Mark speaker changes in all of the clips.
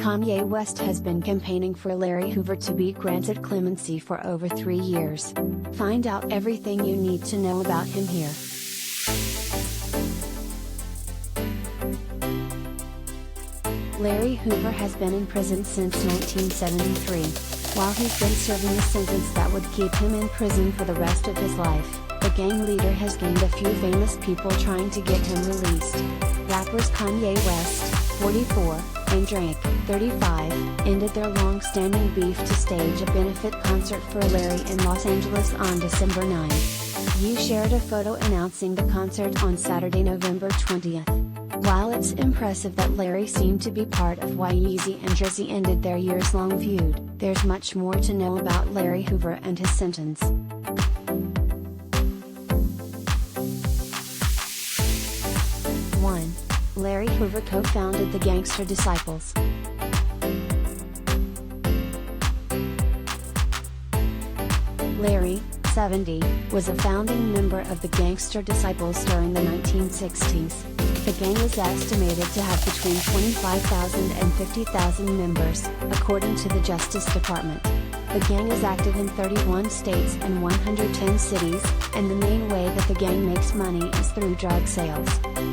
Speaker 1: Kanye West has been campaigning for Larry Hoover to be granted clemency for over 3 years. Find out everything you need to know about him here. Larry Hoover has been in prison since 1973. While he's been serving a sentence that would keep him in prison for the rest of his life, the gang leader has gained a few famous people trying to get him released. Rappers Kanye West, 44, and Drake, 35, ended their long-standing beef to stage a benefit concert for Larry in Los Angeles on December 9. Ye shared a photo announcing the concert on Saturday, November 20th. While it's impressive that Larry seemed to be part of why Yeezy and Drizzy ended their years-long feud, there's much more to know about Larry Hoover and his sentence. 1. Larry Hoover co-founded the Gangster Disciples. Larry, 70, was a founding member of the Gangster Disciples during the 1960s. The gang is estimated to have between 25,000 and 50,000 members, according to the Justice Department. The gang is active in 31 states and 110 cities, and the main way that the gang makes money is through drug sales.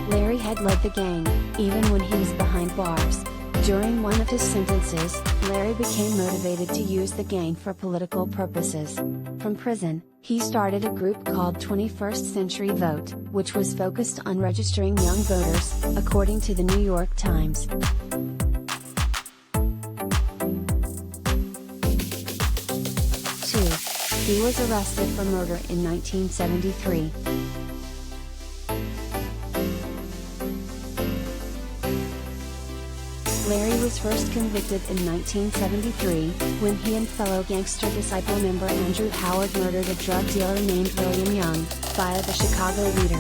Speaker 1: Larry had led the gang, even when he was behind bars. During one of his sentences, Larry became motivated to use the gang for political purposes. From prison, he started a group called 21st Century Vote, which was focused on registering young voters, according to the New York Times. 2. He was arrested for murder in 1973. Larry was first convicted in 1973, when he and fellow Gangster Disciple member Andrew Howard murdered a drug dealer named William Young, via the Chicago Reader.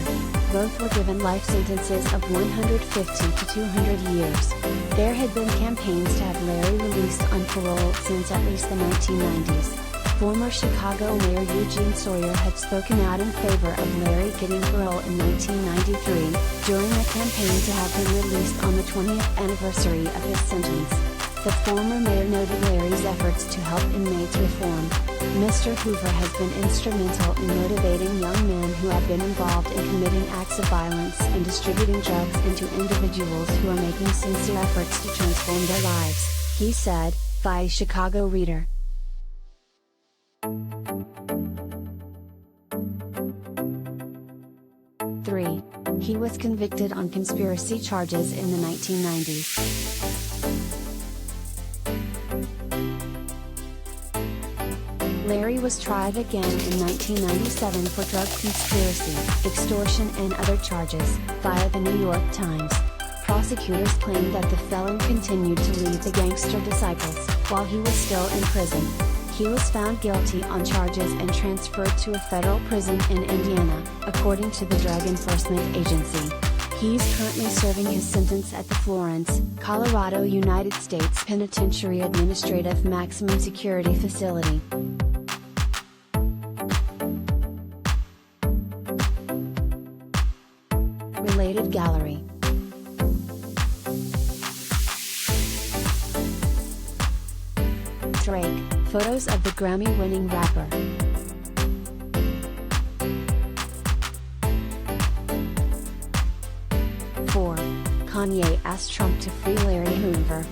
Speaker 1: Both were given life sentences of 150 to 200 years. There had been campaigns to have Larry released on parole since at least the 1990s. Former Chicago Mayor Eugene Sawyer had spoken out in favor of Larry getting parole in 1993, during a campaign to have him released on the 20th anniversary of his sentence. The former mayor noted Larry's efforts to help inmates reform. Mr. Hoover has been instrumental in motivating young men who have been involved in committing acts of violence and distributing drugs into individuals who are making sincere efforts to transform their lives, he said, via Chicago Reader. 3. He was convicted on conspiracy charges in the 1990s. Larry was tried again in 1997 for drug conspiracy, extortion and other charges, via the New York Times. Prosecutors claimed that the felon continued to lead the Gangster Disciples, while he was still in prison. He was found guilty on charges and transferred to a federal prison in Indiana, according to the Drug Enforcement Agency. He's currently serving his sentence at the Florence, Colorado, United States Penitentiary Administrative Maximum Security Facility. Related gallery. Drake, photos of the Grammy-winning rapper. Kanye asked Trump to free Larry Hoover.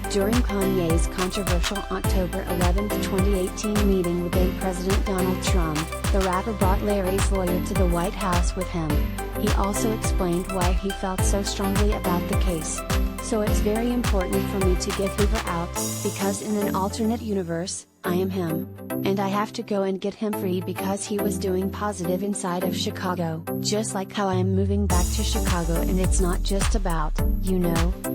Speaker 1: During Kanye's controversial October 11, 2018 meeting with then President Donald Trump, the rapper brought Larry's lawyer to the White House with him. He also explained why he felt so strongly about the case. So it's very important for me to get Hoover out, because in an alternate universe, I am him. And I have to go and get him free because he was doing positive inside of Chicago, just like how I am moving back to Chicago, and it's not just about,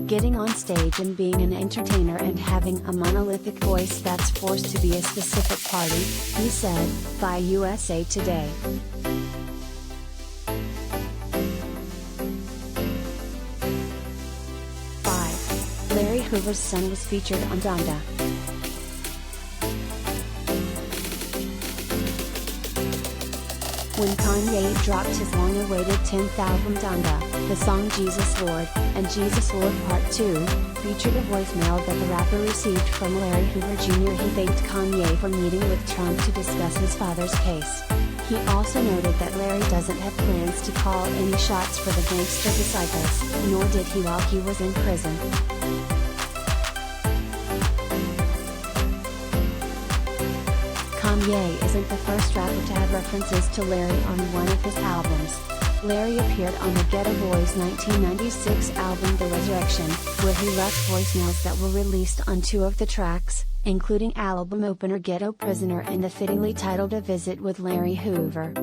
Speaker 1: getting on stage and being an entertainer and having a monolithic voice that's forced to be a specific party, he said, via USA Today. Larry Hoover's son was featured on Donda.
Speaker 2: When Kanye dropped his long-awaited 10th album Donda, the song Jesus Lord, and Jesus Lord Part 2, featured a voicemail that the rapper received from Larry Hoover Jr. He thanked Kanye for meeting with Trump to discuss his father's case. He also noted that Larry doesn't have plans to call any shots for the Gangster Disciples, nor did he while he was in prison. Kanye isn't the first rapper to have references to Larry on one of his albums. Larry appeared on the Ghetto Boys' 1996 album The Resurrection, where he left voicemails that were released on 2 of the tracks, including album opener Ghetto Prisoner and the fittingly titled A Visit with Larry Hoover.